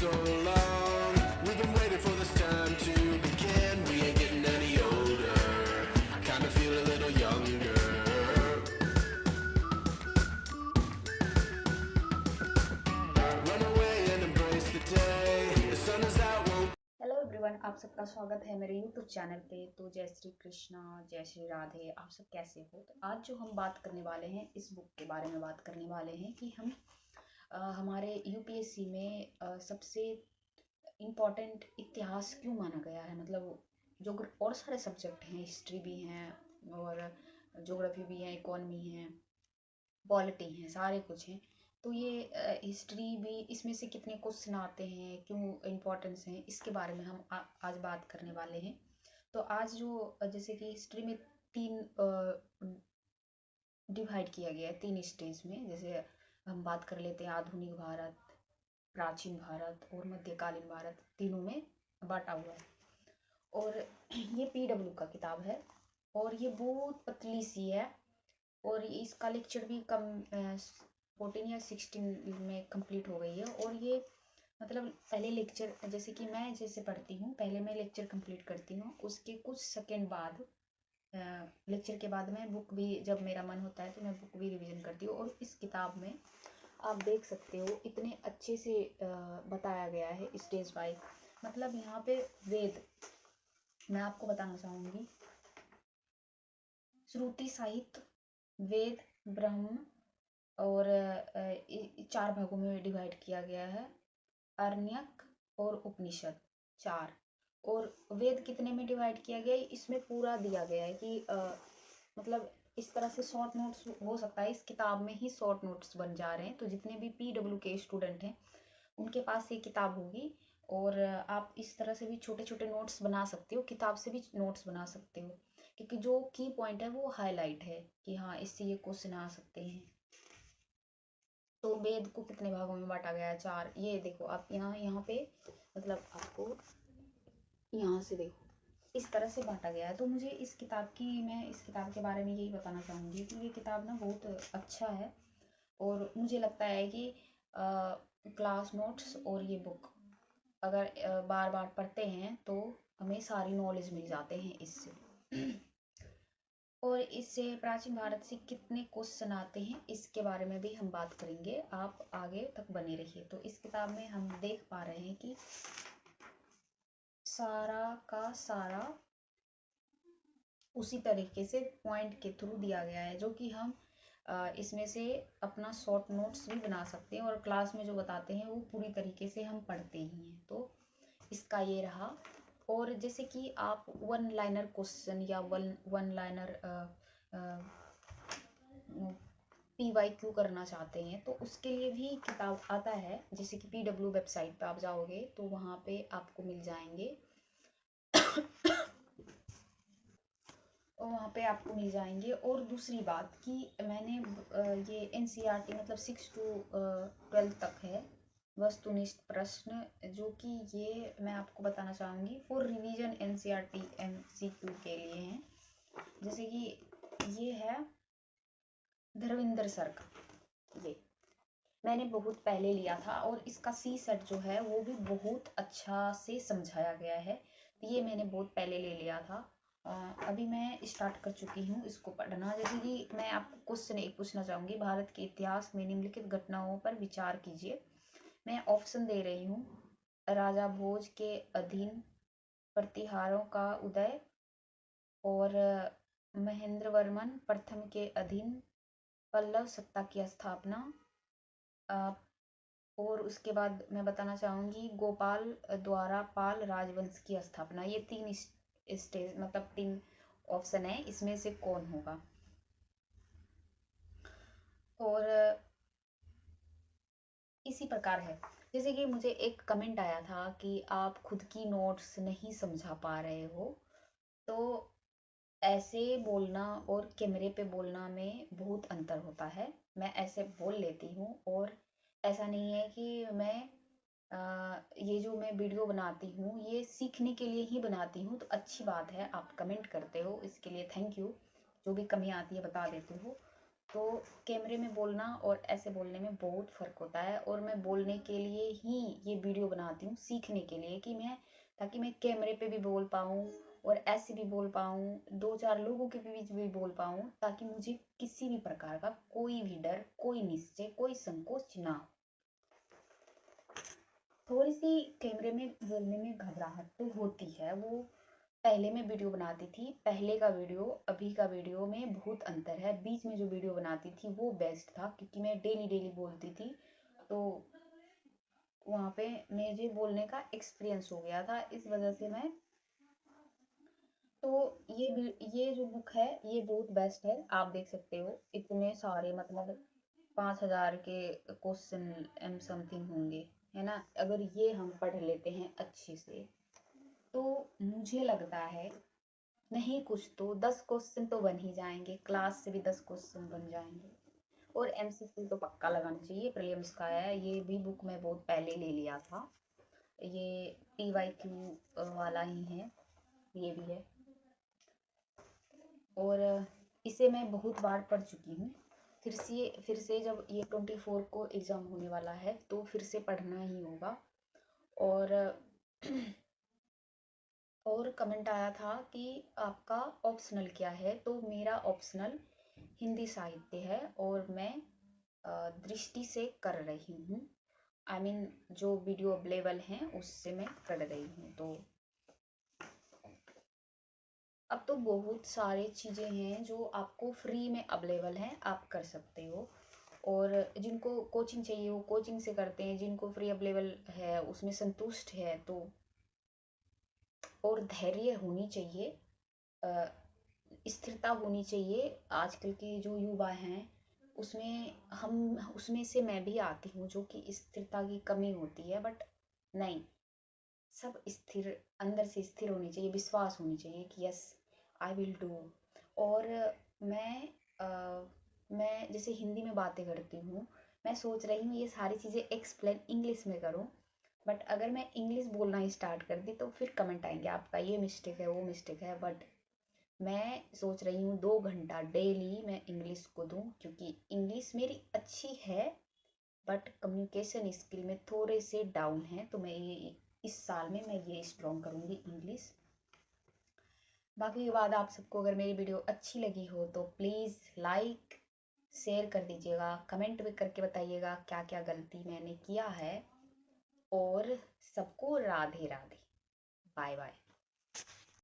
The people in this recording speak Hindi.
so long. We've been waiting for this time to begin. We ain't getting any older. I kinda feel a little younger. Run away and embrace the day. The sun is out, won't hello everyone, आप सबका स्वागत है मेरे यूट्यूब चैनल पे। तो जय श्री कृष्णा, जय श्री राधे। आप सब कैसे हो? तो आज जो हम बात करने वाले हैं, इस बुक के बारे में बात करने वाले हैं कि हम हमारे यूपीएससी में सबसे इम्पोर्टेंट इतिहास क्यों माना गया है। मतलब जो और सारे सब्जेक्ट हैं, हिस्ट्री भी हैं और ज्योग्राफी भी है, इकोनॉमी है, पॉलिटी हैं, सारे कुछ हैं। तो ये हिस्ट्री भी, इसमें से कितने क्वेश्चन आते हैं, क्यों इम्पोर्टेंस हैं, इसके बारे में हम आज बात करने वाले हैं। तो आज जो जैसे कि हिस्ट्री में तीन डिवाइड किया गया है, तीन स्टेज में। जैसे हम बात कर लेते हैं आधुनिक भारत, प्राचीन भारत और मध्यकालीन भारत, तीनों में बांटा हुआ है। और ये पीडब्ल्यू का किताब है और ये बहुत पतली सी है और इसका लेक्चर भी कम 14 या 16 में कंप्लीट हो गई है। और ये मतलब पहले लेक्चर, जैसे कि मैं जैसे पढ़ती हूँ, पहले मैं लेक्चर कंप्लीट करती हूँ, उसके कुछ सेकंड बाद लेक्चर के बाद मैं बुक भी, जब मेरा मन होता है तो मैं बुक भी रिवीजन करती हूँ। और इस किताब में आप देख सकते हो इतने अच्छे से बताया गया है स्टेज वाइज। मतलब यहाँ पे वेद, मैं आपको बताना चाहूँगी, श्रुति, साहित्य, वेद, ब्रह्म और चार भागों में डिवाइड किया गया है। आरण्यक और उपनिषद, चार। और वेद कितने में डिवाइड किया गया है, इसमें पूरा दिया गया है कि मतलब इस तरह से शॉर्ट नोट्स हो सकता है, इस किताब में ही शॉर्ट नोट्स बन जा रहे हैं। तो जितने भी पीडब्ल्यू के स्टूडेंट हैं उनके पास ये किताब होगी और आप इस तरह से भी छोटे छोटे नोट्स बना सकते हो, किताब से भी नोट्स बना सकते हो, क्योंकि जो की पॉइंट है वो हाईलाइट है कि हाँ, इससे ये क्वेश्चन आ सकते हैं। तो वेद को कितने भागों में बांटा गया है? चार। ये देखो आप यहाँ यहाँ पे, मतलब आपको यहाँ से देखो, इस तरह से बांटा गया है। तो मुझे इस किताब की, मैं इस किताब के बारे में यही बताना चाहूँगी कि ये किताब ना बहुत अच्छा है। और मुझे लगता है कि क्लास नोट्स और ये बुक अगर बार बार पढ़ते हैं तो हमें सारी नॉलेज मिल जाते हैं इससे। और इससे प्राचीन भारत से कितने क्वेश्चन आते हैं, इसके बारे में भी हम बात करेंगे। आप आगे तक बने रहिए। तो इस किताब में हम देख पा रहे हैं कि सारा का सारा उसी तरीके से पॉइंट के थ्रू दिया गया है, जो कि हम इसमें से अपना शॉर्ट नोट्स भी बना सकते हैं और क्लास में जो बताते हैं वो पूरी तरीके से हम पढ़ते ही हैं। तो इसका ये रहा। और जैसे कि आप वन लाइनर क्वेश्चन या वन लाइनर PYQ करना चाहते हैं तो उसके लिए भी किताब आता है। जैसे कि पीडब्ल्यू वेबसाइट पे आप जाओगे तो वहाँ पे आपको मिल जाएंगे और वहाँ पे आपको मिल जाएंगे। और दूसरी बात कि मैंने ये एनसीईआरटी, मतलब 6 to 12 तक है, वस्तुनिष्ठ प्रश्न, जो कि ये मैं आपको बताना चाहूँगी फॉर रिवीजन एनसीईआरटी MCQ के लिए हैं। जैसे कि ये है धर्मेंद्र सर का, ये मैंने बहुत पहले लिया था और इसका सी सेट जो है वो भी बहुत अच्छा से समझाया गया है। तो ये मैंने बहुत पहले ले लिया था। अभी मैं स्टार्ट कर चुकी हूँ इसको पढ़ना। जैसे कि मैं आपको क्वेश्चन एक पूछना चाहूँगी, भारत के इतिहास में निम्नलिखित घटनाओं पर विचार कीजिए। मैं ऑप्शन दे रही हूँ। राजा भोज के अधीन प्रतिहारों का उदय, और महेंद्र वर्मन प्रथम के अधीन पल्लव सत्ता की स्थापना, और उसके बाद मैं बताना चाहूँगी गोपाल द्वारा पाल राजवंश की स्थापना। ये तीन स्टेज, मतलब तीन ऑप्शन है, इसमें से कौन होगा। और इसी प्रकार है, जैसे कि मुझे एक कमेंट आया था कि आप खुद की नोट्स नहीं समझा पा रहे हो। तो ऐसे बोलना और कैमरे पे बोलना में बहुत अंतर होता है। मैं ऐसे बोल लेती हूँ और ऐसा नहीं है कि मैं ये जो मैं वीडियो बनाती हूँ ये सीखने के लिए ही बनाती हूँ। तो अच्छी बात है, आप कमेंट करते हो, इसके लिए थैंक यू। जो भी कमी आती है बता देते हो। तो कैमरे में बोलना और ऐसे बोलने में बहुत फ़र्क होता है, और मैं बोलने के लिए ही ये वीडियो बनाती हूँ, सीखने के लिए, कि मैं ताकि मैं कैमरे पे भी बोल पाऊँ और ऐसे भी बोल पाऊँ, दो चार लोगों के बीच भी बोल पाऊँ, ताकि मुझे किसी भी प्रकार का कोई भी डर, कोई निश्चय, कोई संकोच ना हो। थोड़ी सी कैमरे में बोलने में घबराहट तो होती है, वो पहले मैं वीडियो बनाती थी, पहले का वीडियो अभी का वीडियो में बहुत अंतर है। बीच में जो वीडियो बनाती थी वो बेस्ट था, क्योंकि मैं डेली डेली बोलती थी, तो वहाँ पे मुझे बोलने का एक्सपीरियंस हो गया था, इस वजह से मैं, तो ये जो बुक है ये बहुत बेस्ट है। आप देख सकते हो इतने सारे, मतलब 5,000 के क्वेश्चन एम समथिंग होंगे, है ना। अगर ये हम पढ़ लेते हैं अच्छे से, तो मुझे लगता है नहीं कुछ तो 10 क्वेश्चन तो बन ही जाएंगे, क्लास से भी 10 क्वेश्चन बन जाएंगे। और एमसीक्यू तो पक्का लगाना चाहिए, प्रीलिम्स का है, ये भी बुक मैं बहुत पहले ले लिया था, ये पीवाईक्यू वाला ही है, ये भी है, और इसे मैं बहुत बार पढ़ चुकी हूँ। फिर से जब ये 24 को एग्ज़ाम होने वाला है तो फिर से पढ़ना ही होगा। और और कमेंट आया था कि आपका ऑप्शनल क्या है, तो मेरा ऑप्शनल हिंदी साहित्य है, और मैं दृष्टि से कर रही हूँ, आई मीन जो वीडियो अवेलेबल हैं उससे मैं कर रही हूँ। तो अब तो बहुत सारी चीज़ें हैं जो आपको फ्री में अवेलेबल हैं, आप कर सकते हो, और जिनको कोचिंग चाहिए वो कोचिंग से करते हैं, जिनको फ्री अवेलेबल है उसमें संतुष्ट है। तो और धैर्य होनी चाहिए, अ, स्थिरता होनी चाहिए। आजकल के जो युवा हैं उसमें से मैं भी आती हूँ, जो कि स्थिरता की कमी होती है, बट नहीं, सब स्थिर, अंदर से स्थिर होनी चाहिए, विश्वास होनी चाहिए कि यस आई विल डू। और मैं मैं जैसे हिंदी में बातें करती हूँ, मैं सोच रही हूँ ये सारी चीज़ें एक्सप्लेन इंग्लिश में करूँ, बट अगर मैं इंग्लिश बोलना स्टार्ट कर दी तो फिर कमेंट आएंगे आपका ये मिस्टेक है वो मिस्टेक है। बट मैं सोच रही हूँ 2 घंटा डेली मैं इंग्लिश को दूँ, क्योंकि इंग्लिश मेरी अच्छी है, बट कम्युनिकेशन स्किल में थोड़े से डाउन है, तो मैं ये इस साल में मैं ये स्ट्रॉन्ग करूँगी इंग्लिश। बाकी के बाद आप सबको अगर मेरी वीडियो अच्छी लगी हो तो प्लीज़ लाइक शेयर कर दीजिएगा, कमेंट भी करके बताइएगा क्या क्या गलती मैंने किया है, और सबको राधे राधे, बाय बाय।